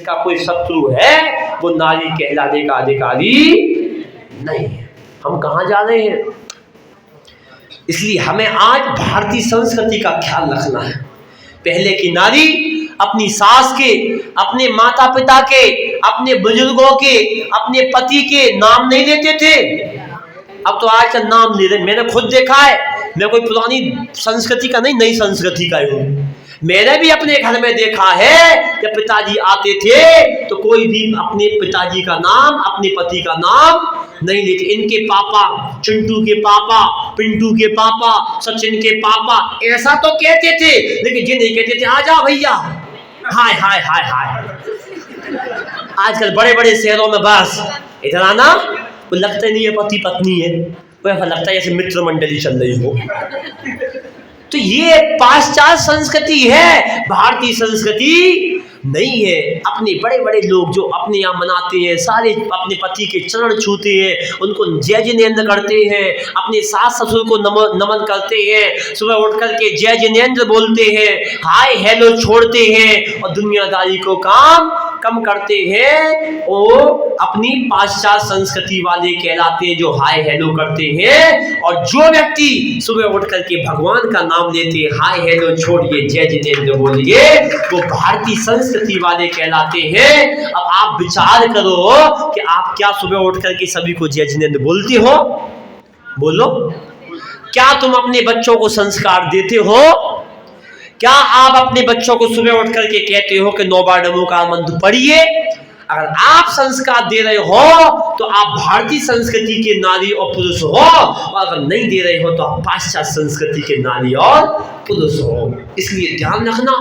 इसका कोई शत्रु है वो नारी कहलाने का अधिकारी नहीं है। हम कहाँ जा रहे हैं? इसलिए हमें आज भारतीय संस्कृति का ख्याल रखना है। पहले की नारी अपनी सास के, अपने माता पिता के, अपने बुजुर्गों के, अपने पति के नाम नहीं लेते थे। अब तो आजकल नाम ले रहे। मैंने खुद देखा है, मैं कोई पुरानी संस्कृति का नहीं, नई संस्कृति का हूँ। मैंने भी अपने घर में देखा है कि पिताजी आते थे तो कोई भी अपने पिताजी का नाम, अपने पति का नाम नहीं लेते। इनके पापा, चिंटू के पापा, पिंटू के पापा, सचिन के पापा, ऐसा तो कहते थे, लेकिन ये नहीं कहते थे आजा भैया, हाय हाय हाय हाय। आजकल बड़े बड़े शहरों में बस इधर आना, वो लगता नहीं है पति पत्नी है, वो ऐसा लगता है जैसे मित्र मंडली चल रही हो। तो ये पाश्चात्य संस्कृति है, भारतीय संस्कृति नहीं है। अपने बड़े बड़े लोग जो अपने यहाँ मनाते हैं, सारे अपने पति के चरण छूते हैं, उनको जय जिनेंद्र करते हैं, अपने सास ससुर को नमन करते हैं, सुबह उठ करके जय जिनेंद्र बोलते हैं, हाय हेलो छोड़ते हैं और दुनियादारी को काम कम करते हैं। वो अपनी पाश्चात्य संस्कृति वाले कहलाते हैं जो हाय हेलो करते हैं। और जो व्यक्ति सुबह उठ करके भगवान का नाम लेते हैं, हाय हेलो छोड़िए जय जिनेंद्र बोलिए, वो भारतीय संस्कृति वाले कहलाते हैं। अब आप विचार करो कि आप क्या सुबह उठ करके सभी को जय जिनेंद्र बोलते हो? बोलो, क्या तुम अपने बच्चों को संस्कार देते हो? क्या आप अपने बच्चों को सुबह उठ करके कहते हो कि 9 बार नमोकार मंत्र पढ़िए? अगर आप संस्कार दे रहे हो तो आप भारतीय संस्कृति के नारी और पुरुष हो, और अगर नहीं दे रहे हो तो आप पाश्चात्य संस्कृति के नारी और पुरुष हो। इसलिए ध्यान रखना,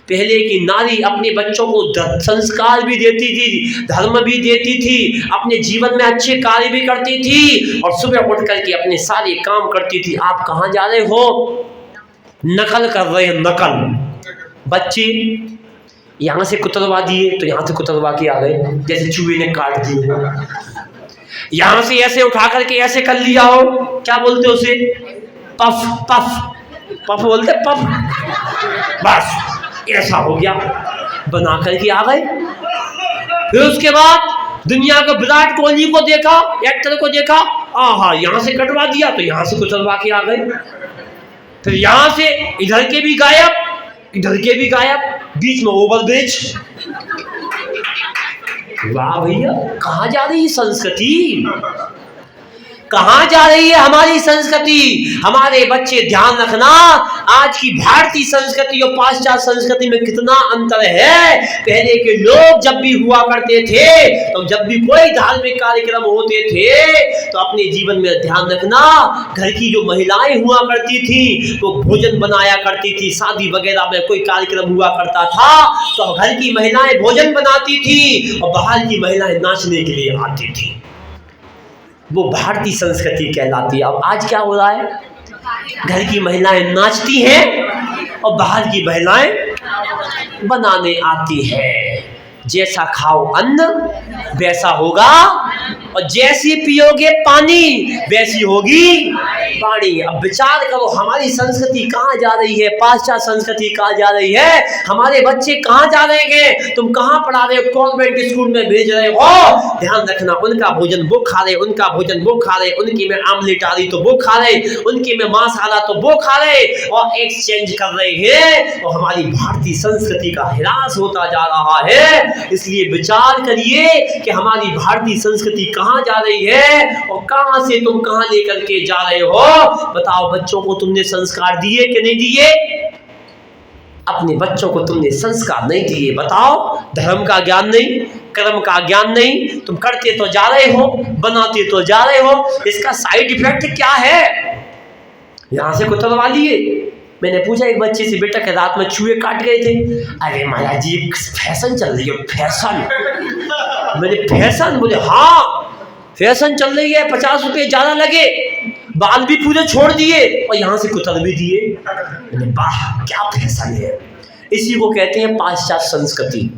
पहले की नारी अपने बच्चों को संस्कार भी देती थी, धर्म भी देती थी, अपने जीवन में अच्छे कार्य भी करती थी और सुबह उठ करके अपने सारे काम करती थी। आप कहाँ जा रहे हो? नकल कर रहे हैं, नकल। बच्चे यहाँ से कुतरवा दिए तो यहाँ से कुतरवा के आ गए, जैसे चूहे ने काट दिए। यहाँ से ऐसे उठा करके ऐसे कर लिया हो, क्या बोलते हो उसे? पफ पफ पफ बोलते, पफ। बस ऐसा हो गया, बना करके आ गए। फिर उसके बाद दुनिया को विराट कोहली को देखा, एक्टर को देखा, आहा यहाँ से कटवा दिया तो यहाँ से कुतरवा के आ गए। फिर यहाँ से इधर के भी गायब, इधर के भी गायब, बीच में ओवरब्रिज। वाह भैया, कहाँ जा रही है संस्कृति? कहाँ जा रही है हमारी संस्कृति? हमारे बच्चे ध्यान रखना, आज की भारतीय संस्कृति और पाश्चात्य संस्कृति में कितना अंतर है। पहले के लोग जब भी हुआ करते थे तो जब भी कोई धार्मिक कार्यक्रम होते थे तो अपने जीवन में ध्यान रखना, घर की जो महिलाएं हुआ करती थी वो भोजन बनाया करती थी। शादी वगैरह में कोई कार्यक्रम हुआ करता था तो घर की महिलाएं भोजन बनाती थी और बाहर की महिलाएं नाचने के लिए आती थी। वो भारतीय संस्कृति कहलाती है। अब आज क्या हो रहा है? घर की महिलाएं नाचती हैं और बाहर की महिलाएं बनाने आती है। जैसा खाओ अन्न वैसा होगा और जैसी पियोगे पानी वैसी होगी वाणी। अब विचार करो, हमारी संस्कृति कहाँ जा रही है? पाश्चात्य संस्कृति कहाँ जा रही है? हमारे बच्चे कहाँ जा रहे हैं? तुम कहाँ पढ़ा रहे हो? कॉन्वेंट स्कूल में भेज रहे हो। ध्यान रखना, उनका भोजन वो खा रहे, उनका भोजन वो खा रहे, उनकी में आमलेट आ रही तो वो खा रहे, उनकी में मांस आ रहा तो वो खा रहे और एक्सचेंज कर रहे हैं। और हमारी भारतीय संस्कृति का ह्रास होता जा रहा है। इसलिए विचार करिए कि हमारी भारतीय संस्कृति कहाँ जा रही है और कहाँ से तुम कहाँ लेकर के जा रहे हो। बताओ, बच्चों को तुमने संस्कार दिए कि नहीं दिए? अपने बच्चों को तुमने संस्कार नहीं दिए। बताओ, धर्म का ज्ञान नहीं, कर्म का ज्ञान नहीं, तुम करते तो जा रहे हो, बनाते तो जा रहे हो। इसका साइड इफेक्ट क्या है? यहां से कुतरवा लिए। मैंने पूछा एक बच्चे से, बेटा के रात में चूहे काट गए थे? अरे महाराज जी, एक फैशन चल रही है। फैशन? मैंने फैशन? बोले हाँ फैशन चल रही है, 50 रुपये ज्यादा लगे, बाल भी पूरे छोड़ दिए और यहाँ से कुतर भी दिए। मैंने वाह क्या फैशन है। इसी को कहते हैं पाश्चात्य संस्कृति।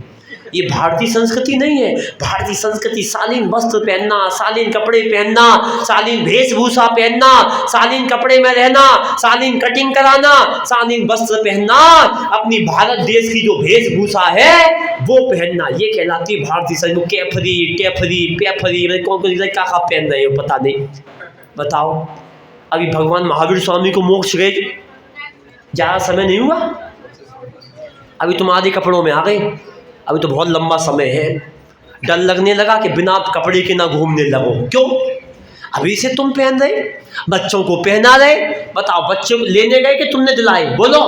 ये भारतीय संस्कृति नहीं है। भारतीय संस्कृति शालीन वस्त्र पहनना, शालीन कपड़े पहनना, शालीन वेशभूषा पहनना, शालीन कपड़े में रहना, शालीन कटिंग कराना, शालीन वस्त्र पहनना, अपनी भारत देश की जो वेशभूषा है वो पहनना, ये कहलाती है भारतीय संस्कृति। कैफरी टेफरी पेफरी कौन कौन क्या पहन रहे हो पता नहीं। बताओ, अभी भगवान महावीर स्वामी को मोक्ष गए, ज़्यादा समय नहीं हुआ, अभी तुम आधे कपड़ों में आ गए, अभी तो बहुत लंबा समय है। डर लगने लगा कि बिना कपड़े के ना घूमने लगो। क्यों? अभी से तुम पहन रहे, बच्चों को पहना रहे। बताओ, बच्चे को लेने गए कि तुमने दिलाए? बोलो।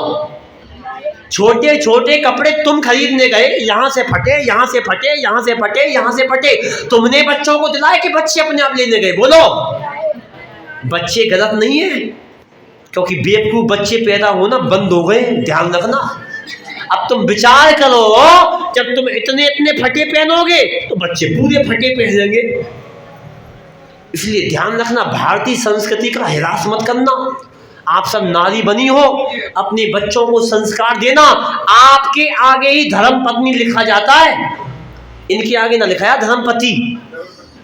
छोटे छोटे कपड़े तुम खरीदने गए, यहाँ से फटे, यहाँ से फटे, यहाँ से फटे, यहाँ से फटे, तुमने बच्चों को दिलाए कि बच्चे अपने आप लेने गए? बोलो। बच्चे गलत नहीं है, क्योंकि बेवकूफ बच्चे पैदा होना बंद हो गए, ध्यान रखना। अब तुम विचार करो, जब तुम इतने इतने फटे पहनोगे तो बच्चे पूरे फटे पहनेंगे। इसलिए ध्यान रखना, भारतीय संस्कृति का हिरास मत करना। आप सब नारी बनी हो, अपने बच्चों को संस्कार देना। आपके आगे ही धर्म पत्नी लिखा जाता है, इनके आगे ना लिखा है धर्मपति।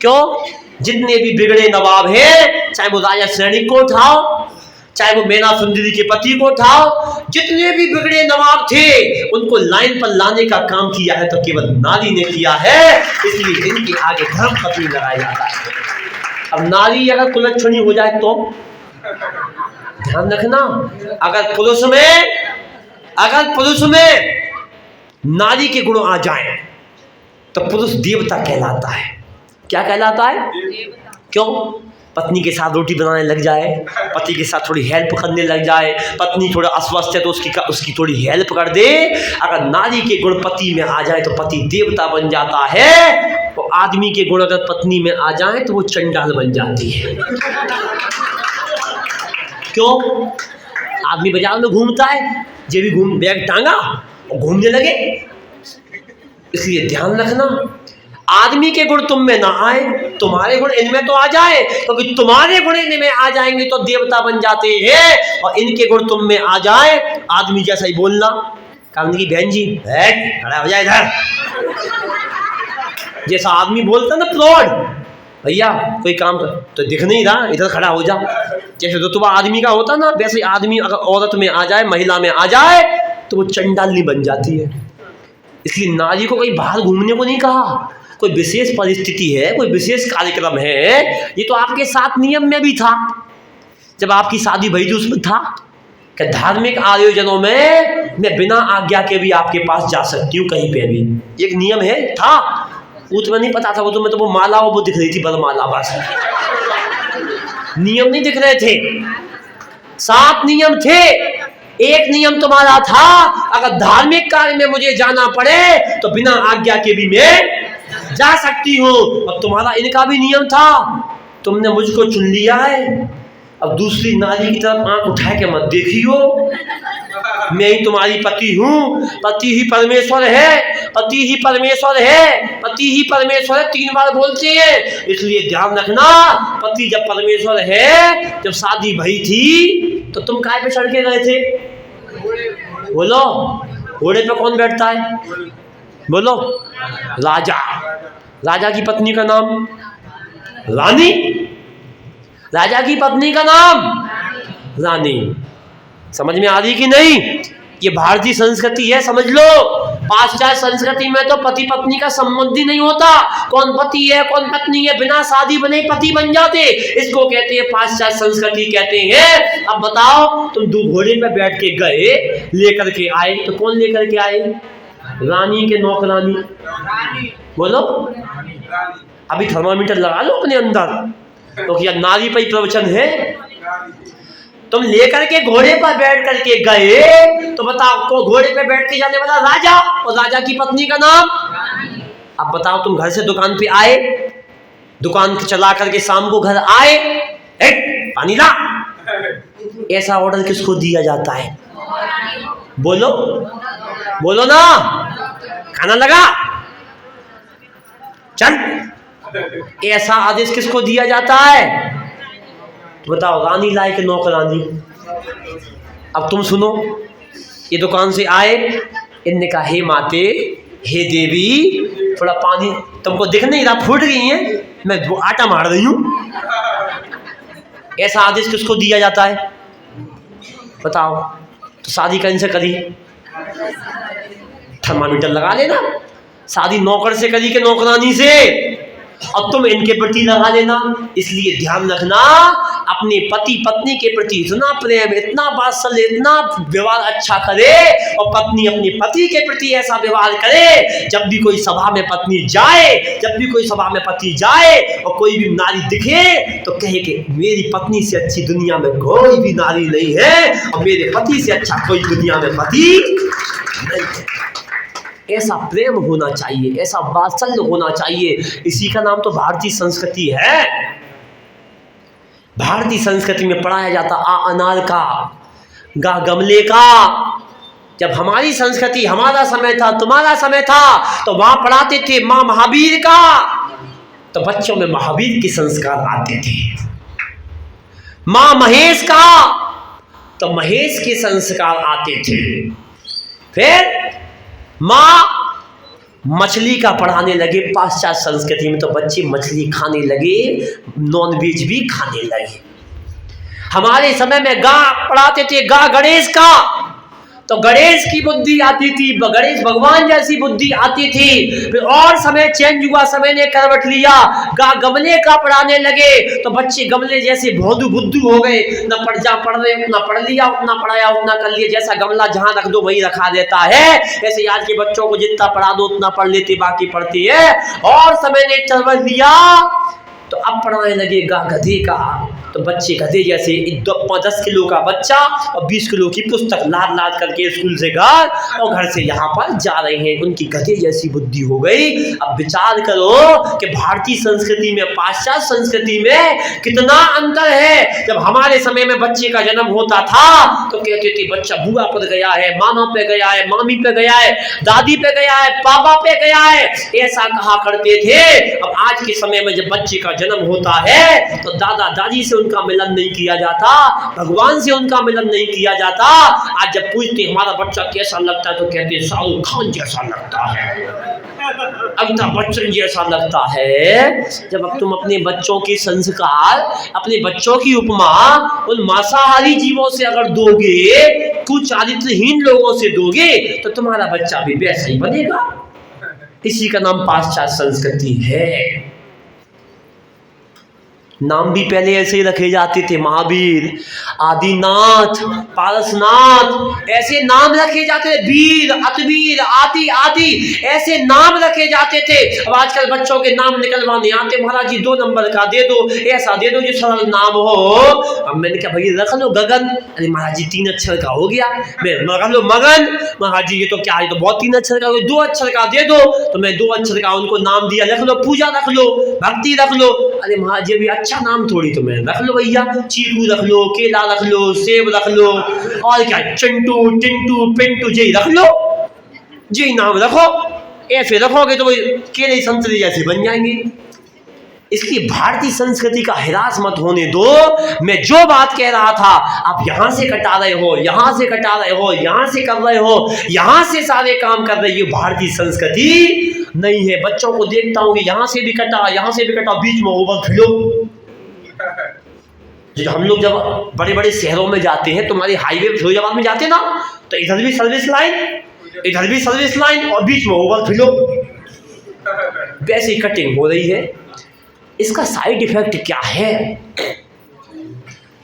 क्यों? जितने भी बिगड़े नवाब हैं, चाहे वो राजा श्रेणी को उठाओ, चाहे वो मैना सुंदरी के पति को उठाओ, जितने भी बिगड़े नवाब थे उनको लाइन पर लाने का काम किया है तो केवल नारी ने किया है। इसलिए इनके आगे धर्म पत्नी लगाया जाता है। अब नारी अगर कुलक्षणी हो जाए तो ध्यान रखना, अगर पुरुष में नारी के गुण आ जाए तो पुरुष देवता कहलाता है। क्या कहलाता है? क्यों? पत्नी के साथ रोटी बनाने लग जाए, पति के साथ थोड़ी हेल्प करने लग जाए, पत्नी थोड़ा अस्वस्थ है तो उसकी थोड़ी हेल्प कर दे। अगर नारी के गुण पति में आ जाए तो पति देवता बन जाता है। तो आदमी के गुण अगर पत्नी में आ जाए तो वो चंडाल बन जाती है। क्यों? आदमी बाजार में घूमता है, जे भी बैग टांगा और घूमने लगे। इसलिए ध्यान रखना, आदमी के गुण तुम में ना आए, तुम्हारे गुण इनमें तो आ जाए, क्योंकि तुम्हारे गुण इनमें आ जाएंगे तो देवता बन जाते हैं। और इनके गुण तुम में आ जाए, आदमी जैसा ही बोलना, कहने की बहन जी खड़ा हो जाए इधर, जैसा आदमी बोलता ना प्रौढ़, भैया कोई काम कर तो दिख नहीं रहा, इधर खड़ा हो जा। जैसे रुतबा आदमी का होता ना, वैसे आदमी अगर औरत में आ जाए, महिला में आ जाए तो वो चंडालनी बन जाती है। इसलिए नारी को कहीं बाहर घूमने को नहीं कहा। कोई विशेष परिस्थिति है, कोई विशेष कार्यक्रम है, ये तो आपके साथ नियम में भी था। जब आपकी शादी भई थी उसमें था कि धार्मिक आयोजनों में मैं बिना आज्ञा के भी आपके पास जा सकती हूँ, कहीं पे भी एक नियम है, था। वो तुम्हें नहीं पता था, वो तुम्हें तो वो माला वो दिख रही थी, बरमाला, बस नियम नहीं दिख रहे थे। 7 नियम थे। एक नियम तुम्हारा था, अगर धार्मिक कार्य में मुझे जाना पड़े तो बिना आज्ञा के भी मैं जा सकती हूँ। और तुम्हारा इनका भी नियम था, तुमने मुझको चुन लिया है, अब दूसरी नारी की तरफ आंख उठा के मत देखियो, मैं ही तुम्हारी पति हूँ। पति ही परमेश्वर है, पति ही परमेश्वर है, पति ही परमेश्वर है, 3 बार बोलते हैं। इसलिए ध्यान रखना, पति जब परमेश्वर है, जब शादी भई थी तो तुम काय पे चढ़ के गए थे? बोलो, घोड़े पे कौन बैठता है? बोलो, राजा। राजा की पत्नी का नाम रानी, राजा की पत्नी का नाम रानी। समझ में आ रही कि नहीं? ये भारतीय संस्कृति है, समझ लो। पाश्चात्य संस्कृति में तो पति पत्नी का संबंध ही नहीं होता। कौन पति है कौन पत्नी है, बिना शादी बने पति बन जाते, इसको कहते हैं पाश्चात्य संस्कृति कहते हैं। अब बताओ, तुम 2 घोड़े पे बैठ के गए, लेकर के आए, तो कौन लेकर के आए? रानी के नौकरानी। बोलो, अभी थर्मामीटर लगा लो अपने अंदर, क्योंकि तो नारी पर ही प्रवचन है। तुम लेकर के घोड़े पर बैठ करके गए, तो बताओ को घोड़े पे बैठ के जाने वाला राजा, और राजा की पत्नी का नाम। अब बताओ, तुम घर से दुकान पे आए, दुकान चला करके शाम को घर आए, पानी ला, ऐसा ऑर्डर किसको दिया जाता है? बोलो, बोलो ना, खाना लगा, चल, ऐसा आदेश किसको दिया जाता है? तो बताओ, रानी लाए के नौकरानी। अब तुम सुनो, ये दुकान से आए, इनने कहा हे माते हे देवी थोड़ा पानी, तुमको दिख नहीं रहा फूट गई है, मैं वो आटा मार रही हूँ। ऐसा आदेश किसको दिया जाता है बताओ? तो शादी कहीं से करी? थर्मामीटर लगा लेना। शादी नौकर से करी के नौकरानी से? अब तुम इनके प्रति लगा लेना। इसलिए ध्यान रखना, अपने पति पत्नी के प्रति इतना प्रेम, इतना वात्सल्य, इतना व्यवहार अच्छा करे, और पत्नी अपने पति के प्रति ऐसा व्यवहार करे, जब भी कोई सभा में पत्नी जाए, जब भी कोई सभा में पति जाए और कोई भी नारी दिखे तो कहे कि मेरी पत्नी से अच्छी दुनिया में कोई भी नारी नहीं है, और मेरे पति से अच्छा कोई दुनिया में पति नहीं है। ऐसा प्रेम होना चाहिए, ऐसा वात्सल्य होना चाहिए। इसी का नाम तो भारतीय संस्कृति है। भारतीय संस्कृति में पढ़ाया जाता आ अनार का, गा गमले का। जब हमारी संस्कृति, हमारा समय था, तुम्हारा समय था, तो वहां पढ़ाते थे माँ महावीर का, तो बच्चों में महावीर के संस्कार आते थे। माँ महेश का, तो महेश के संस्कार आते थे। फिर माँ मछली का पढ़ाने लगे पाश्चात्य संस्कृति में, तो बच्चे मछली खाने लगे, नॉनवेज भी खाने लगे। हमारे समय में गा पढ़ाते थे, गा गणेश का, तो गणेश की बुद्धि आती थी, गणेश भगवान जैसी बुद्धि आती थी। फिर और समय चेंज हुआ, समय ने करवट लिया, गा गमले का पढ़ाने लगे, तो बच्चे गमले जैसे भोदू बुद्धू हो गए, न पढ़ रहे, उतना पढ़ लिया, उतना पढ़ाया, उतना कर लिया, जैसा गमला जहां रख दो वही रखा देता है। ऐसे आज के बच्चों को जितना पढ़ा दो उतना पढ़ लेते, बाकी पढ़ती है। और समय ने करवट लिया, तो अब पढ़ाने लगे गा गधे का, तो बच्चे गधे जैसे 10 किलो का बच्चा और 20 किलो की पुस्तक लाद लाद करके स्कूल से घर और घर से यहाँ पर जा रहे हैं, उनकी गधे जैसी बुद्धि हो गई। अब विचार करो कि भारतीय संस्कृति में पाश्चात्य संस्कृति में कितना अंतर है। जब हमारे समय में बच्चे का जन्म होता था तो कहते थे बच्चा बुआ पर गया है, मामा पे गया है, मामी पे गया है, दादी पे गया है, पापा पे गया है, ऐसा कहा करते थे। अब आज के समय में जब बच्चे का जन्म होता है तो दादा दादी से उनका मिलन नहीं किया जाता, भगवान से उनका मिलन नहीं किया जाता। आज जब पूछते हमारा बच्चा कैसा लगता है तो कहते शाहरुख खान जैसा लगता है, अमिताभ बच्चन जैसा लगता है। जब अब तुम अपने बच्चों के संस्कार, अपने बच्चों की उपमा उन मांसाहारी जीवों से अगर दोगे, कुचारित्रहीन लोगों से दोगे, तो तुम्हारा बच्चा भी वैसा ही बनेगा। इसी का नाम पाश्चात्य संस्कृति है। नाम भी पहले ऐसे ही रखे जाते थे, महावीर, आदिनाथ, पारसनाथ, ऐसे नाम रखे जाते थे, वीर, अतवीर, आदि आदि ऐसे नाम रखे जाते थे। अब आजकल बच्चों के नाम निकलवाने आते, महाराज जी 2 नंबर का दे दो, ऐसा दे दो जो सरल नाम हो। अब मैंने कहा भाई रख लो गगन, अरे महाराज जी 3 अक्षर का हो गया, मैं रख लो मगन, महाराज जी ये तो क्या है, तो बहुत 3 अक्षर का, 2 अक्षर का दे दो, तो मैं 2 अक्षर का उनको नाम दिया, रख लो पूजा, रख लो भक्ति, रख लो। अरे महाराज जी भी अच्छा नाम थोड़ी, तो मैं रख लो भैया, चीकू रख लो, केला रख लो, सेब रख लो, और क्या चिंटू, टिंटू, पिंटू जी रख लो, जी नाम रखो। ऐसे रखोगे तो केले संतरे जैसे बन जाएंगे। इसलिए भारतीय संस्कृति का हिरास मत होने दो। मैं जो बात कह रहा था, आप यहां से कटा रहे हो, यहां से कटा रहे हो, यहां से कर रहे हो, यहां से सारे काम कर रहे हो, भारतीय संस्कृति नहीं है। बच्चों को देखता हूं कि यहां से भी कटा, यहां से भी कटा, बीच में ओवरफ्लो। जो हम लोग जब बड़े बड़े शहरों में जाते हैं, तुम्हारे हाईवे फिरोजाबाद में जाते ना, तो इधर भी सर्विस लाइन, इधर भी सर्विस लाइन, और बीच में ओवरफ्लो, वैसे ही कटिंग हो रही है। इसका साइड इफेक्ट क्या है,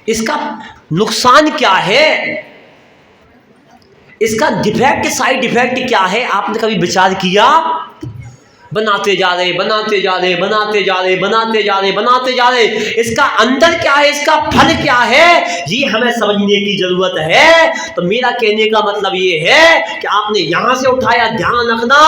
इसका नुकसान क्या है, इसका डिफेक्ट, साइड इफेक्ट क्या है, आपने कभी विचार किया? बनाते जा रहे, बनाते जा रहे, बनाते जा रहे, बनाते जा रहे, बनाते जा रहे, इसका अंदर क्या है, इसका फल क्या है, ये हमें समझने की जरूरत है। तो मेरा कहने का मतलब ये है कि आपने यहां से उठाया, ध्यान रखना,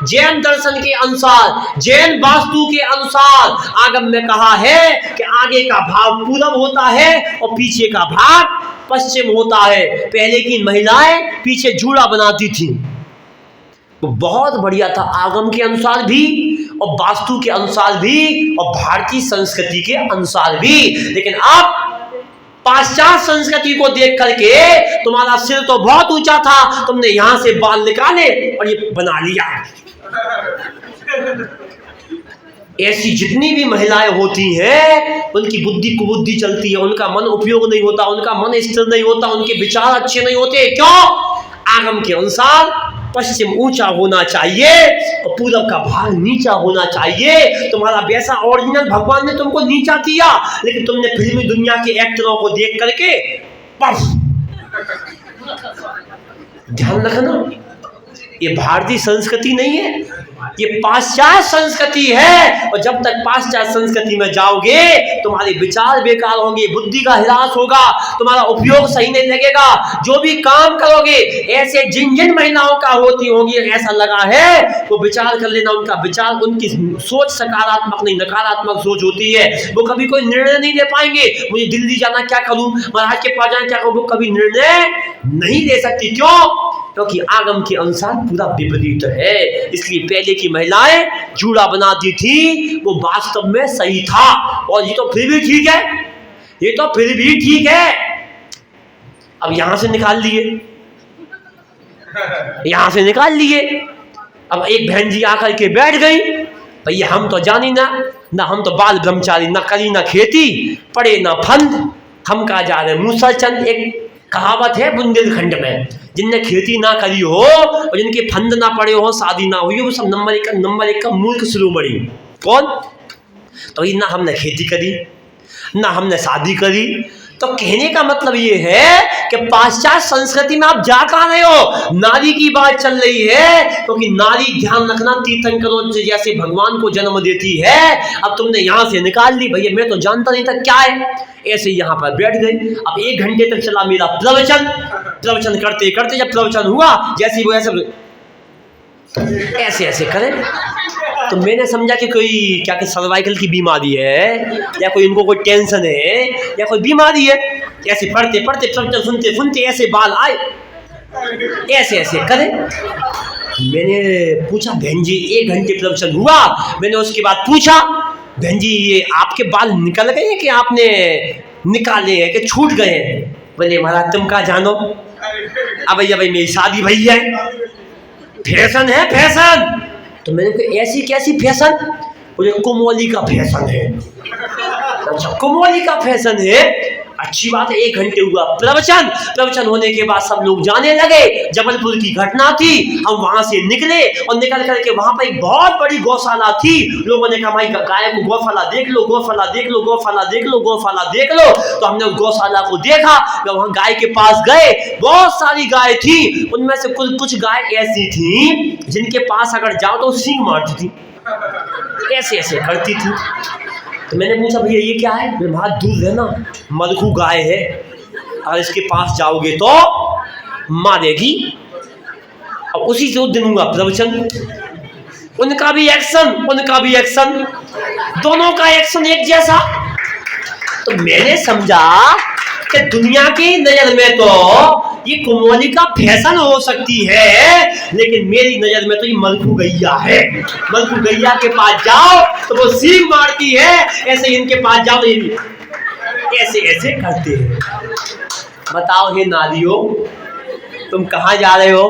जैन दर्शन के अनुसार, जैन वास्तु के अनुसार आगम में कहा है कि आगे का भाग पूरब होता है और पीछे का भाग पश्चिम होता है। पहले की महिलाएं पीछे जूड़ा बनाती थी, वो बहुत बढ़िया था, आगम के अनुसार भी और वास्तु के अनुसार भी और भारतीय संस्कृति के अनुसार भी। लेकिन अब पाश्चात्य संस्कृति को देख करके तुम्हारा सिर तो बहुत ऊंचा था, तुमने यहां से बाल निकाले और ये बना लिया, ऐसी जितनी भी महिलाएं होती हैं उनकी बुद्धि कुबुद्धि चलती है, उनका मन उपयोग नहीं होता, उनका मन स्थिर नहीं होता, उनके विचार अच्छे नहीं होते। क्यों? आगम के अनुसार पश्चिम ऊंचा होना चाहिए और पूरब का भाग नीचा होना चाहिए। तुम्हारा वैसा ओरिजिनल भगवान ने तुमको नीचा दिया, लेकिन तुमने फिल्मी दुनिया के एक्टरों को देख करके ध्यान रखना, ये भारतीय संस्कृति नहीं है, ये पाश्चात्य संस्कृति है। और जब तक पाश्चात्य संस्कृति में जाओगे तुम्हारे विचार बेकार होंगे, बुद्धि का ह्रास होगा, तुम्हारा उपयोग सही नहीं लगेगा। जो भी काम करोगे ऐसे जिन जिन महिलाओं का होती होंगी, ऐसा लगा है वो विचार कर लेना, उनका विचार, उनकी सोच सकारात्मक नहीं नकारात्मक सोच होती है। वो कभी कोई निर्णय नहीं ले पाएंगे, मुझे दिल्ली जाना क्या करूं, महाराज के पास जाना क्या करूं, वो कभी निर्णय नहीं ले सकती। क्यों? क्योंकि आगम के अनुसार पूरा विपरीत है। इसलिए पहले की महिलाएं जूड़ा बनाती थी, वो वास्तव में सही था। और ये तो फिर भी ठीक है, ये तो फिर भी ठीक है। अब यहां से निकाल लिए, यहां से निकाल लिए। अब एक बहन जी आकर के बैठ गई, भैया हम तो जानी ना हम तो बाल ब्रह्मचारी, ना करी ना खेती, पड़े ना फंद, हम कहा जा रहे मूसलचंद। एक कहावत है बुंदेलखंड में, जिनने खेती ना करी हो और जिनके फंद ना पड़े हो, शादी ना हुई हो, वो सब नंबर एक का मूर्ख शिरोमणि। कौन? तो ये ना हमने खेती करी ना हमने शादी करी। तो कहने का मतलब ये है कि पाश्चात्य संस्कृति में आप जा कहाँ रहे हो? नारी की बात चल रही है, क्योंकि नारी, ध्यान रखना, तीर्थंकरों से जैसे भगवान को जन्म देती है। अब तुमने यहाँ से निकाल ली, भैया मैं तो जानता नहीं था क्या है, ऐसे यहाँ पर बैठ गई। अब 1 घंटे तक चला मेरा प्रवचन करते करते जब प्रवचन हुआ, जैसे वो ऐसे ऐसे करे, तो मैंने समझा कि कोई क्या कि सर्वाइकल की बीमारी है, या कोई इनको कोई टेंशन है, या कोई बीमारी है। ऐसे पढ़ते पढ़ते प्रवचन सुनते सुनते ऐसे बाल आए, ऐसे ऐसे करे। मैंने पूछा, बहन जी 1 घंटे प्रवचन हुआ, मैंने उसके बाद पूछा, बहन जी ये आपके बाल निकल गए कि आपने निकाले हैं कि छूट गए हैं? बोले महाराज तुम क्या जानो, अब भैया भाई मेरी शादी भई है, फैशन है फैशन। तो मैंने कहा ऐसी कैसी फैशन? बोले कुमोली का फैशन है। अच्छा कुमोली का फैशन है, अच्छी बात है। 1 घंटे हुआ प्रवचन होने के बाद सब लोग जाने लगे। जबलपुर की घटना थी, हम वहां से निकले और निकल करके वहां पर एक बहुत बड़ी गौशाला थी। लोगों ने कहा भाई गाय को गौशाला देख लो, गौशाला देख लो, गौशाला देख लो, गौशाला देख लो। तो हमने गौशाला को देखा, जब वहां गाय के पास गए, बहुत सारी गाय थी, उनमें से कुछ गाय ऐसी थी जिनके पास अगर जाओ तो सींग मारती थी, ऐसे ऐसे करती थी। तो मैंने पूछा भैया ये क्या है? मेरे वहाँ दूध है ना, मलखू गाय है, अगर इसके पास जाओगे तो मारेगी। और उसी से उस दिन हुआ प्रवचन, उनका भी एक्शन, दोनों का एक्शन एक जैसा। तो मैंने समझा कि दुनिया की नजर में तो ये कुमोली का फैशन हो सकती है, लेकिन मेरी नजर में तो ये मलखू गैया है। मलखू गैया के पास जाओ तो वो सींग मारती है, ऐसे इनके पास जाओ तो ये ऐसे ऐसे करते हैं। बताओ हे नारियों, तुम कहाँ जा रहे हो?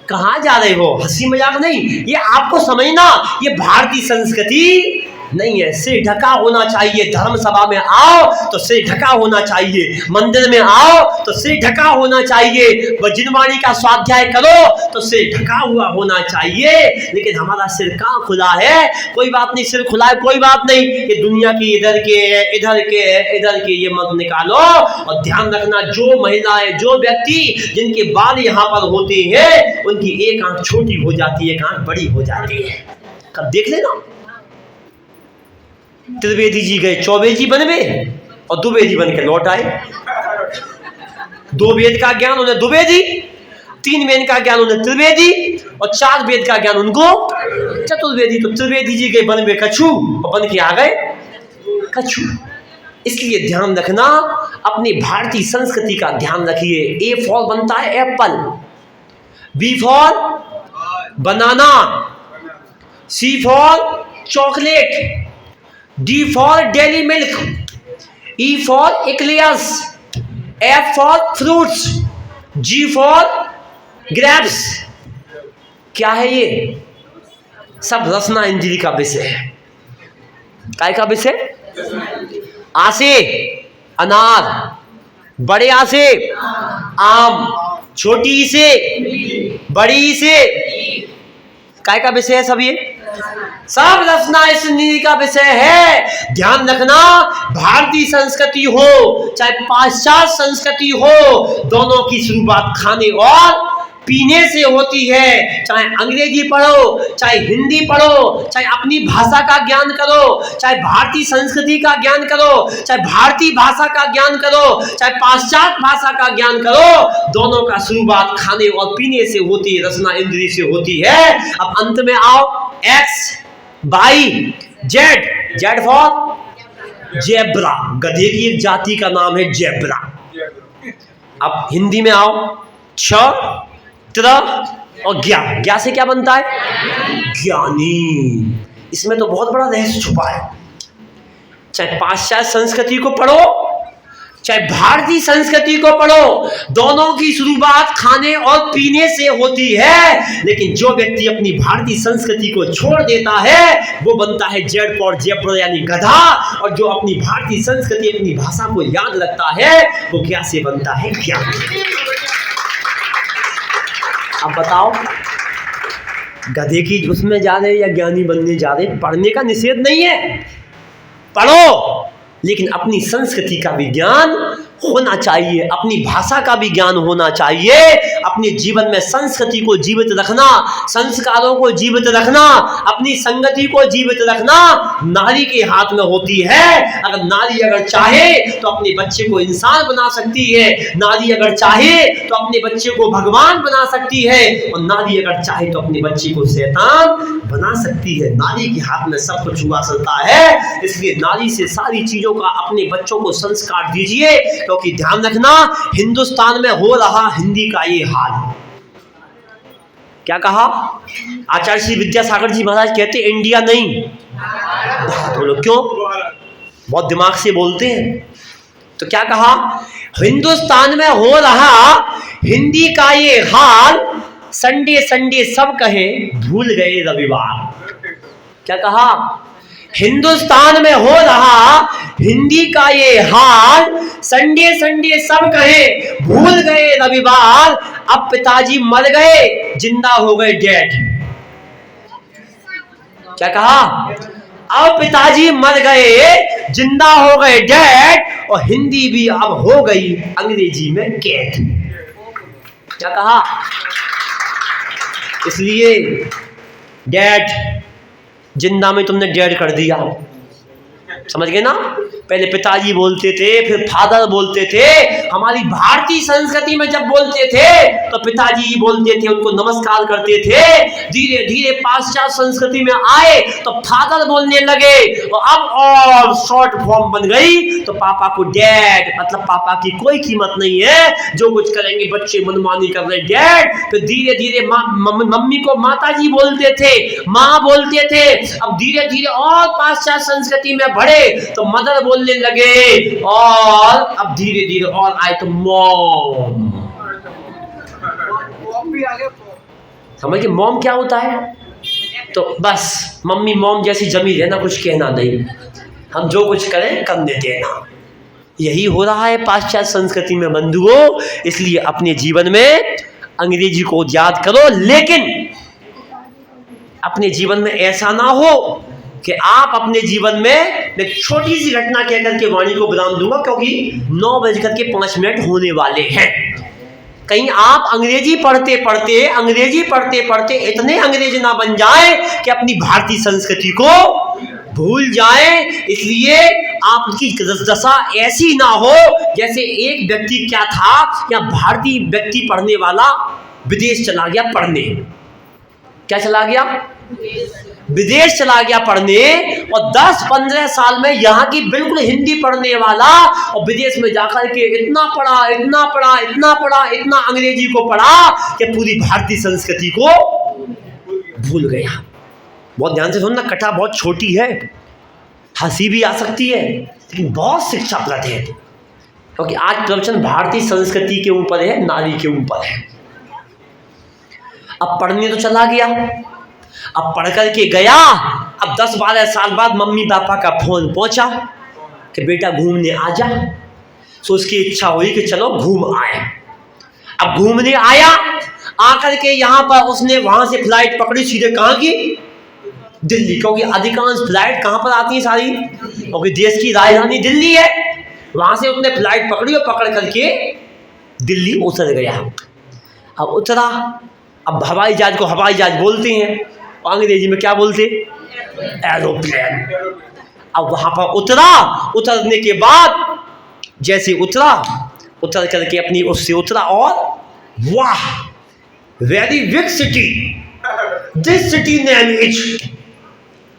कहाँ जा रहे हो? हंसी मजाक नहीं, ये आपको समझना, ये भारतीय संस्कृति नहीं है। सिर ढका होना चाहिए। धर्म सभा में आओ तो सिर ढका होना चाहिए, मंदिर में आओ तो सिर ढका होना चाहिए, वज्रवाणी का स्वाध्याय करो तो सिर ढका हुआ होना चाहिए। लेकिन हमारा सिर कहाँ खुला है? कोई बात नहीं, सिर खुला है कोई बात नहीं, ये दुनिया की इधर के ये मत निकालो। और ध्यान रखना, जो महिलाएं, जो व्यक्ति जिनके बाल यहाँ पर होते हैं, उनकी एक आंख छोटी हो जाती है, एक आंख बड़ी हो जाती है। कब देख लेना, त्रिवेदी जी गए चौबेदी बनवे और द्विवेदी बन के लौट आए। 2 वेद का ज्ञान उन्हें द्विवेदी, 3 वेद का ज्ञान उन्हें त्रिवेदी और 4 वेद का ज्ञान उनको चतुर्वेदी। तो त्रिवेदी जी गए बनवे कछु और बन के आ गए कछु। इसलिए ध्यान रखना, अपनी भारतीय संस्कृति का ध्यान रखिए। ए फॉर बनता है apple, B for banana, C for chocolate, D for dairy milk, E for eclairs, F for fruits, G for grapes, क्या है ये? सब रसना इंद्री का विषय है। काय का विषय? आ से अनार, बड़े आ से आम, छोटी ई से बड़ी ई से काय का विषय है सब? ये सब रचना इस नीति का विषय है। ध्यान रखना, भारतीय संस्कृति हो चाहे पाश्चात्य संस्कृति हो, दोनों की शुरुआत खाने और पीने से होती है। चाहे अंग्रेजी पढ़ो, चाहे हिंदी पढ़ो, चाहे अपनी भाषा का ज्ञान करो, चाहे भारतीय संस्कृति का ज्ञान करो, चाहे भारतीय भाषा का ज्ञान करो, चाहे पाश्चात्य भाषा का ज्ञान करो, दोनों का शुरुआत खाने और पीने से होती है, रसना इंद्री से होती है। अब अंत में आओ, X Y Z, Z for zebra, गधे की एक जाति का नाम है जेब्रा। अब हिंदी में आओ, छ त्र और ज्ञा, ज्ञा से क्या बनता है? ज्ञानी। इसमें तो बहुत बड़ा रहस्य छुपा है। चाहे पाश्चात्य संस्कृति को पढ़ो, चाहे भारतीय संस्कृति को पढ़ो, दोनों की शुरुआत खाने और पीने से होती है। लेकिन जो व्यक्ति अपनी भारतीय संस्कृति को छोड़ देता है वो बनता है जेड फॉर जेब्रा यानी गधा, और जो अपनी भारतीय संस्कृति, अपनी भाषा को याद रखता है वो क्या से बनता है? ज्ञान। अब बताओ, गधे की उसमें जा रहे या ज्ञानी बनने जा रहे? पढ़ने का निषेध नहीं है, पढ़ो, लेकिन अपनी संस्कृति का भी ज्ञान होना चाहिए, अपनी भाषा का भी ज्ञान होना चाहिए। अपने जीवन में संस्कृति को जीवित रखना, संस्कारों को जीवित रखना, अपनी संगति को जीवित रखना नारी के हाथ में होती है। अगर नारी अगर चाहे तो अपने बच्चे को इंसान बना सकती है, नारी अगर चाहे तो अपने बच्चे को भगवान बना सकती है, और नारी अगर चाहे तो अपने बच्चे को शैतान बना सकती है। नारी के हाथ में सब कुछ हुआ चलता है, इसलिए नारी से सारी चीजों का अपने बच्चों को संस्कार दीजिए। क्योंकि ध्यान रखना, हिंदुस्तान में हो रहा हिंदी का ये हाल। क्या कहा आचार्य श्री विद्यासागर जी महाराज? कहते इंडिया नहीं, बोलो क्यों? बहुत दिमाग से बोलते हैं। तो क्या कहा? हिंदुस्तान में हो रहा हिंदी का ये हाल, संडे संडे सब कहे भूल गए रविवार। क्या कहा? हिंदुस्तान में हो रहा हिंदी का ये हाल, संडे संडे सब कहे भूल गए रविवार। अब पिताजी मर गए, जिंदा हो गए डेड। क्या कहा? अब पिताजी मर गए, जिंदा हो गए डेड, और हिंदी भी अब हो गई अंग्रेजी में कैद। क्या कहा? इसलिए डेड, जिंदा में तुमने डेड कर दिया, समझ गए ना? पहले पिताजी बोलते थे, फिर फादर बोलते थे। हमारी भारतीय संस्कृति में जब बोलते थे तो पिताजी ही बोलते थे, उनको नमस्कार करते थे। धीरे धीरे पाश्चात्य संस्कृति में आए तो फादर बोलने लगे, और अब और शॉर्ट फॉर्म बन गई तो पापा को डैड, मतलब पापा की कोई कीमत नहीं है, जो कुछ करेंगे बच्चे मनमानी कर रहे डैड। फिर धीरे धीरे मम्मी को माताजी बोलते थे, माँ बोलते थे। अब धीरे धीरे और पाश्चात्य संस्कृति में बढ़े तो मदर बोलने लगे, और अब धीरे धीरे और आए तो मॉम। समझ गए मॉम क्या होता है? तो बस मम्मी मॉम जैसी जमी रहना, कुछ कहना नहीं, हम जो कुछ करें करने देना। यही हो रहा है पाश्चात्य संस्कृति में बंधुओं। इसलिए अपने जीवन में अंग्रेजी को याद करो, लेकिन अपने जीवन में ऐसा ना हो कि आप अपने जीवन में, एक छोटी सी घटना कहकर के वाणी को विराम दूंगा, क्योंकि 9:05 होने वाले हैं। कहीं आप अंग्रेजी पढ़ते पढ़ते इतने अंग्रेज ना बन जाए कि अपनी भारतीय संस्कृति को भूल जाए। इसलिए आपकी दशा ऐसी ना हो जैसे एक व्यक्ति क्या था, या भारतीय व्यक्ति पढ़ने वाला विदेश चला गया पढ़ने। क्या चला गया? विदेश चला गया पढ़ने, और 10-15 साल में यहाँ की बिल्कुल हिंदी पढ़ने वाला, और विदेश में जाकर के इतना पढ़ा, इतना अंग्रेजी को पढ़ा कि पूरी भारतीय संस्कृति को भूल गया। बहुत ध्यान से सुनना, कथा बहुत छोटी है, हंसी भी आ सकती है, लेकिन बहुत शिक्षाप्रद है, क्योंकि आज प्रवचन भारतीय संस्कृति के ऊपर है, नारी के ऊपर है। अब पढ़ने तो चला गया, अब पढ़ कर के गया। अब 10-12 साल बाद मम्मी पापा का फोन पहुंचा कि बेटा घूमने आ जा। तो उसकी इच्छा हुई कि चलो घूम आए। अब घूमने आया, आकर के यहाँ पर उसने वहां से फ्लाइट पकड़ी सीधे कहाँ की, दिल्ली, क्योंकि अधिकांश फ्लाइट कहाँ पर आती है सारी, क्योंकि देश की राजधानी दिल्ली है। वहां से उसने फ्लाइट पकड़ी और पकड़ करके दिल्ली उतर गया। अब उतरा, अब हवाई जहाज को हवाई जहाज बोलते हैं, अंग्रेजी में क्या बोलते, एरोप्लेन। अब वहां पर उतरा, उतरने के बाद जैसे उतरा, उतर करके अपनी उससे उतरा और वाह very big city, this city name is.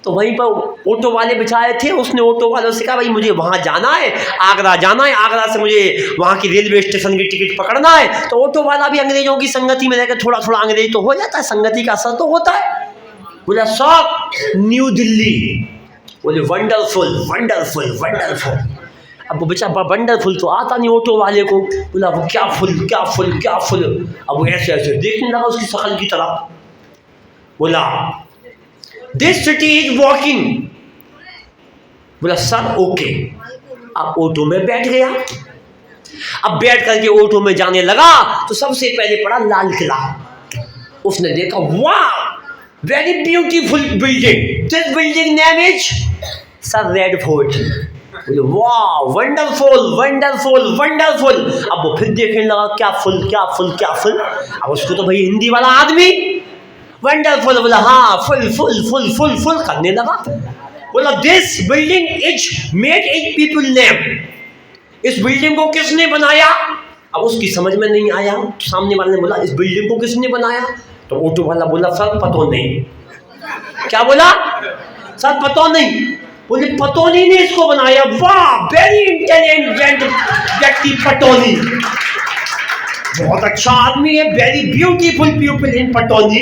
तो वहीं पर ऑटो वाले बिछाए थे, उसने ऑटो वालों से कहा भाई मुझे वहाँ जाना है, आगरा जाना है, आगरा से मुझे वहाँ की रेलवे स्टेशन की टिकट पकड़ना है। तो ऑटो वाला भी अंग्रेजों की संगति में रहकर थोड़ा थोड़ा अंग्रेज तो हो जाता है, संगति का असर तो होता है। बोला सर न्यू दिल्ली, बोले वंडरफुल वंडरफुल वंडरफुल। अब वो बेचारा वंडरफुल तो आता नहीं ऑटो वाले को, बोला वो क्या फुल क्या फुल क्या फुल। अब वो ऐसे ऐसे देखने लगा उसकी शक्ल की तरफ, बोला दिस सिटी इज वॉकिंग। बोला सर ओके। अब ऑटो में बैठ गया। अब बैठ करके ऑटो में जाने लगा तो सबसे पहले पड़ा लाल किला। उसने देखा वाह very beautiful building, this building name is sir red fort. वाह वंडरफुल वंडरफुल वंडरफुल। अब वो फिर देखने लगा क्या फुल क्या फुल क्या फुल। अब उसको तो भाई हिंदी वाला आदमी वंडरफुल, बोला हाँ full full full full full करने लगा। बोला this building is made in people name, इस बिल्डिंग को किसने बनाया। अब उसकी समझ में नहीं आया, सामने वाले ने बोला इस बिल्डिंग को किसने बनाया। तो ऑटो वाला बोला सर पता नहीं। क्या बोला, सर पता नहीं। बोले पटौनी ने इसको बनाया। वाह वेरी इंटेलिजेंट व्यक्ति पटौनी, बहुत अच्छा आदमी है, वेरी ब्यूटीफुल पीपल इन पटौनी,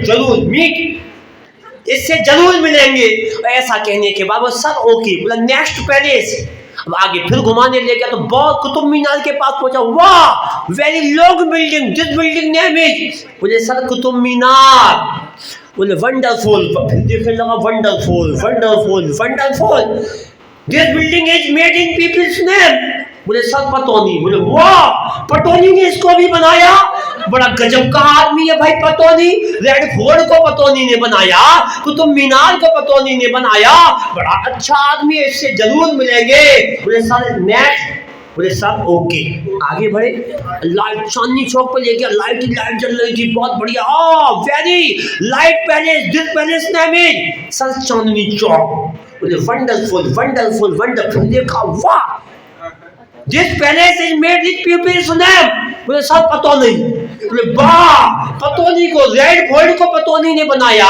जरूर मीट, इससे जरूर मिलेंगे। ऐसा कहने के बाद वो सर ओके। बोला नेक्स्ट पैलेस। अब आगे फिर घुमाने ले गया तो बहुत कुतुब मीनार के पास पहुंचा। वाह very long building, this building name is. बोले सर कुतुब मीनार। बोले वंडरफुल। फिर देखने लगा wonderful wonderful wonderful, this building is made in people's name. बोले सर पटौनी। बोले वाह पटौनी ने इसको भी बनाया, बड़ा गजब का आदमी है भाई पटौनी। रेड फोर्ट को पटौनी ने बनाया, कुतुब मीनार को पटौनी ने बनाया, बड़ा अच्छा आदमी है, इससे जरूर मिलेंगे। बोले सर नेक्स्ट। बोले सर ओके। आगे बढ़े, लाइट चांदनी चौक पर ले गया, लाइट लाइट जल रही थी, बहुत बढ़िया। Very light palace, this palace name is sir Chandni Chowk. बोले वंडरफुल वंडरफुल वंडरफुल। देखा वाह this palace is made with people's name. बोले सर पता नहीं। बोले वाह पटौनी को, रेड फोर्ट को पटौनी ने बनाया,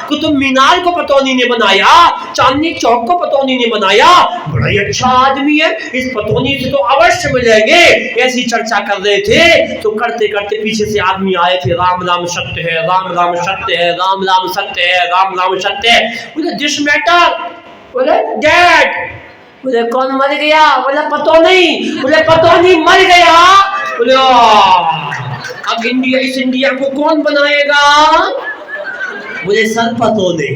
कुतुब मीनार को पटौनी ने बनाया, चांदनी चौक को पटौनी ने बनाया, बड़ा ही अच्छा आदमी है, इस पटौनी से तो अवश्य मिलेंगे। ऐसी चर्चा कर रहे थे तो करते करते पीछे से आदमी आए थे, राम राम सत्य है, राम राम सत्य है, राम राम सत्य है, राम राम सत्य है। बोले दिस मैटर। बोले डैड। बोले कौन मर गया। बोले पता नहीं। बोले पता नहीं मर गया। बोले अब इंडिया, इस इंडिया को कौन बनाएगा। बोले सर पता नहीं।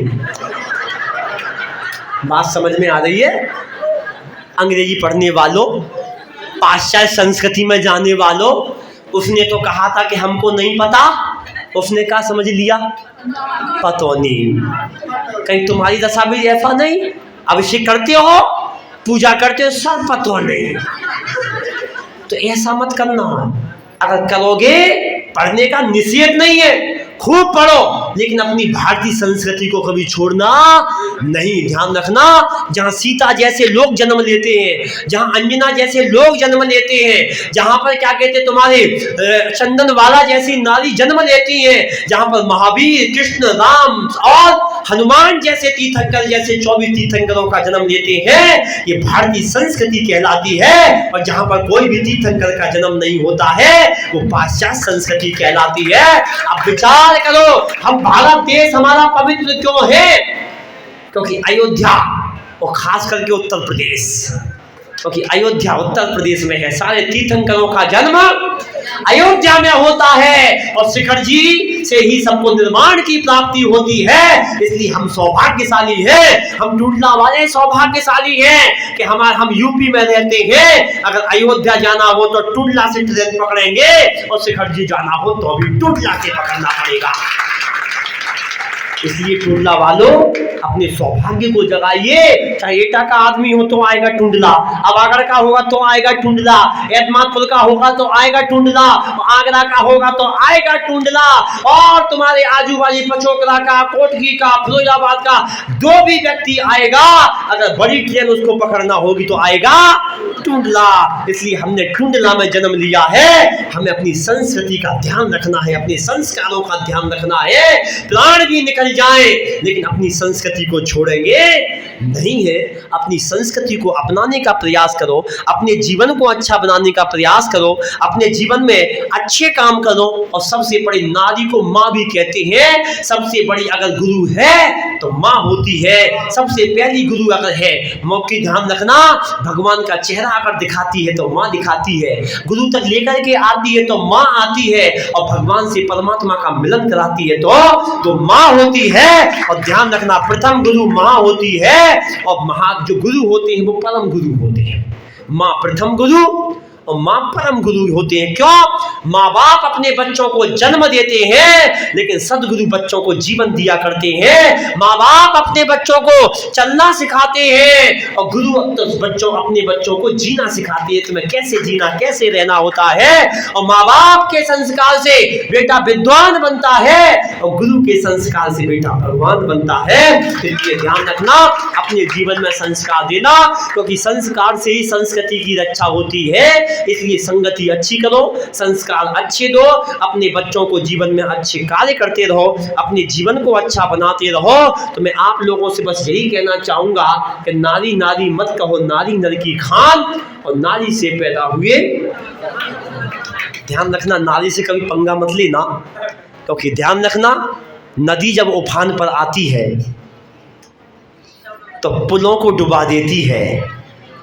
बात समझ में आ रही है। अंग्रेजी पढ़ने वालों, पाश्चात्य संस्कृति में जाने वालों, उसने तो कहा था कि हमको नहीं पता, उसने क्या समझ लिया, पता नहीं। कहीं तुम्हारी दशा भी ऐसा नहीं, अभिषेक करते हो, पूजा करते हो, सर पता नहीं। तो ऐसा मत करना। अगर करोगे, पढ़ने का निषेध नहीं है, खूब पढ़ो, लेकिन अपनी भारतीय संस्कृति को कभी छोड़ना नहीं। ध्यान रखना, जहाँ सीता जैसे लोग जन्म लेते हैं, जहाँ अंजना जैसे लोग जन्म लेते हैं, जहाँ पर क्या कहते हैं तुम्हारे चंदनवाला जैसी नारी जन्म लेती है, जहाँ पर महावीर, कृष्ण, राम और हनुमान जैसे तीर्थंकर, जैसे 24 तीर्थंकरों का जन्म लेते हैं, ये भारतीय संस्कृति कहलाती है। और जहाँ पर कोई भी तीर्थंकर का जन्म नहीं होता है, वो पाश्चात्य संस्कृति कहलाती है। अब विचार करो, हम भारत देश हमारा पवित्र क्यों है? क्योंकि अयोध्या और खास करके उत्तर प्रदेश, क्योंकि अयोध्या उत्तर प्रदेश में है, सारे तीर्थंकरों का जन्म अयोध्या में होता है और शिखर जी से ही सबको निर्माण की प्राप्ति होती है। इसलिए हम सौभाग्यशाली हैं, हम टुंडला वाले सौभाग्यशाली हैं कि हम यूपी में रहते हैं। अगर अयोध्या जाना हो तो टुंडला से ट्रेन पकड़ेंगे और शिखर जी जाना हो तो अभी टुंडला से पकड़ना पड़ेगा। इसलिए टुंडला वालों अपने सौभाग्य को जगाइए। चाहे एटा का आदमी हो तो आएगा टुंडला, अवागढ़ का होगा तो आएगा टुंडला, एतमादपुर का होगा तो आएगा टुंडला, आगरा का होगा तो आएगा टुंडला, और तुम्हारे आजू बाजू पचोकरा का, कोटकी का, फिरोजाबाद का जो भी व्यक्ति आएगा, अगर बड़ी ट्रेन उसको पकड़ना होगी तो आएगा टुंडला। इसलिए हमने टुंडला में जन्म लिया है। हमें अपनी संस्कृति का ध्यान रखना है, अपने संस्कारों का ध्यान रखना है। प्राण भी निकल जाए लेकिन अपनी संस्कृति को छोड़ेंगे नहीं है। अपनी संस्कृति को अपनाने का प्रयास करो, अपने जीवन को अच्छा बनाने का प्रयास करो, अपने जीवन में अच्छे काम करो। और सबसे बड़ी नारी को माँ भी कहते हैं। सबसे बड़ी अगर गुरु है तो माँ होती है। सबसे पहली गुरु अगर है, मौके ध्यान रखना, भगवान का चेहरा अगर दिखाती है तो माँ दिखाती है, गुरु तक लेकर के आती है तो माँ आती है, और भगवान से परमात्मा का मिलन कराती है तो माँ होती है। और ध्यान रखना, प्रथम गुरु माँ होती है और जो गुरु होते हैं वो परम गुरु होते हैं। माँ प्रथम गुरु और माँ परम गुरु होते हैं। क्यों? माँ बाप अपने बच्चों को जन्म देते हैं लेकिन सदगुरु बच्चों को जीवन दिया करते हैं। माँ बाप अपने बच्चों को चलना सिखाते हैं और गुरु अपने बच्चों को जीना सिखाते हैं। तुम्हें कैसे जीना, कैसे रहना होता है। और माँ बाप के संस्कार से बेटा विद्वान बनता है और गुरु के संस्कार से बेटा भगवान बनता है। इसलिए ध्यान रखना, अपने जीवन में संस्कार देना, क्योंकि संस्कार से ही संस्कृति की रक्षा होती है। इसलिए संगति अच्छी करो, संस्कार अच्छे दो, अपने बच्चों को जीवन में अच्छे कार्य करते रहो, अपने जीवन को अच्छा बनाते रहो। तो मैं आप लोगों से बस यही कहना चाहूंगा कि नारी नारी मत कहो, नारी नर की खान, और नारी से पैदा हुए। ध्यान रखना, नारी से कभी पंगा मत लेना, क्योंकि ध्यान रखना, नदी जब उफान पर आती है तो पुलों को डुबा देती है,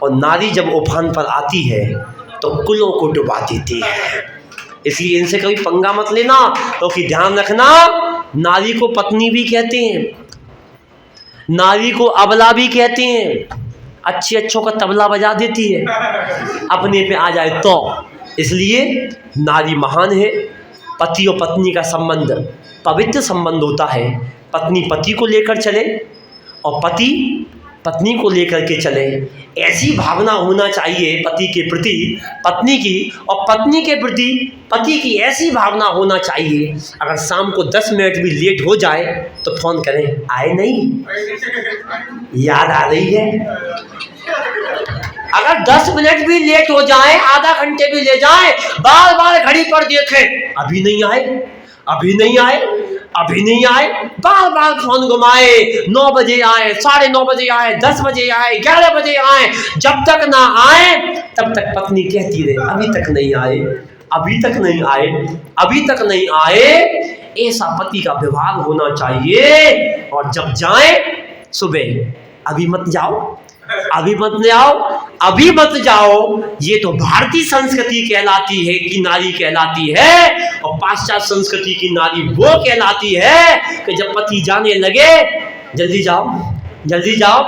और नारी जब उफान पर आती है तो कुलों को डुबा देती है। इसलिए इनसे कभी पंगा मत लेना, क्योंकि ध्यान रखना, नारी को पत्नी भी कहते हैं, नारी को अबला भी कहते हैं। अच्छे अच्छों का तबला बजा देती है अपने पे आ जाए तो। इसलिए नारी महान है। पति और पत्नी का संबंध पवित्र संबंध होता है। पत्नी पति को लेकर चले और पति पत्नी को लेकर के चले। ऐसी भावना होना चाहिए पति के प्रति पत्नी की, और पत्नी के प्रति पति की ऐसी भावना होना चाहिए। अगर शाम को 10 मिनट भी लेट हो जाए तो फोन करें, आए नहीं, याद आ रही है। अगर 10 मिनट भी लेट हो जाए, आधा घंटे भी ले जाए, बार बार घड़ी पर देखें, अभी नहीं आए, अभी नहीं आए, अभी नहीं आए, बार बार फोन घुमाए, 9 बजे आए, 9:30 बजे आए, 10 बजे आए, 11 बजे आए, जब तक ना आए तब तक पत्नी कहती रहे, अभी तक नहीं आए, अभी तक नहीं आए, अभी तक नहीं आए। ऐसा पति का व्यवहार होना चाहिए। और जब जाए सुबह, अभी मत जाओ, अभी मत जाओ, अभी मत जाओ। ये तो भारतीय संस्कृति कहलाती है कि नारी कहलाती है, और पाश्चात्य संस्कृति की नारी वो कहलाती है कि जब पति जाने लगे, जल्दी जाओ, जल्दी जाओ,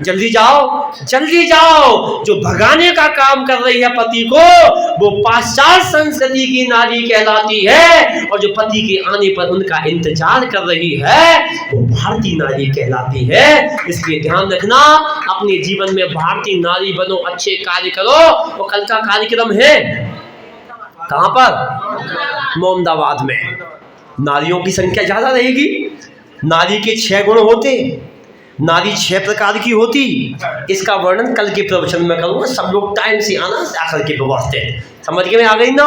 जल्दी जाओ, जल्दी जाओ। जो भगाने का काम कर रही है पति को, वो पाश्चात्य संस्कृति की नारी कहलाती है, और जो पति के आने पर उनका इंतजार कर रही है वो भारतीय नारी कहलाती है। इसलिए ध्यान रखना, अपने जीवन में भारतीय नारी बनो, अच्छे कार्य करो। और कल का कार्यक्रम है कहाँ पर? मोमदाबाद में। नारियों की संख्या ज्यादा रहेगी। नारी के 6 गुण होते, नारी 6 प्रकार की होती। इसका वर्णन कल के प्रवचन में करूँगा। सब लोग टाइम से आना, आकर के व्यवस्थित समझ के में आ गई ना।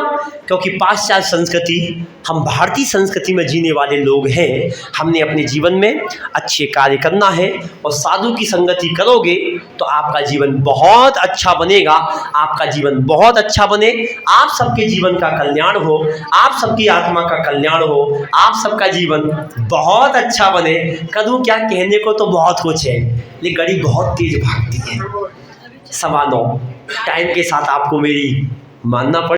क्योंकि पाश्चात्य संस्कृति, हम भारतीय संस्कृति में जीने वाले लोग हैं। हमने अपने जीवन में अच्छे कार्य करना है, और साधु की संगति करोगे तो आपका जीवन बहुत अच्छा बनेगा। आपका जीवन बहुत अच्छा बने, आप सबके जीवन का कल्याण हो, आप सबकी आत्मा का कल्याण हो, आप सबका जीवन बहुत अच्छा बने। करूँ क्या, कहने को तो बहुत कुछ है, लेकिन गाड़ी बहुत तेज भागती है। 9:15 टाइम के साथ आपको मेरी मानना पड़े।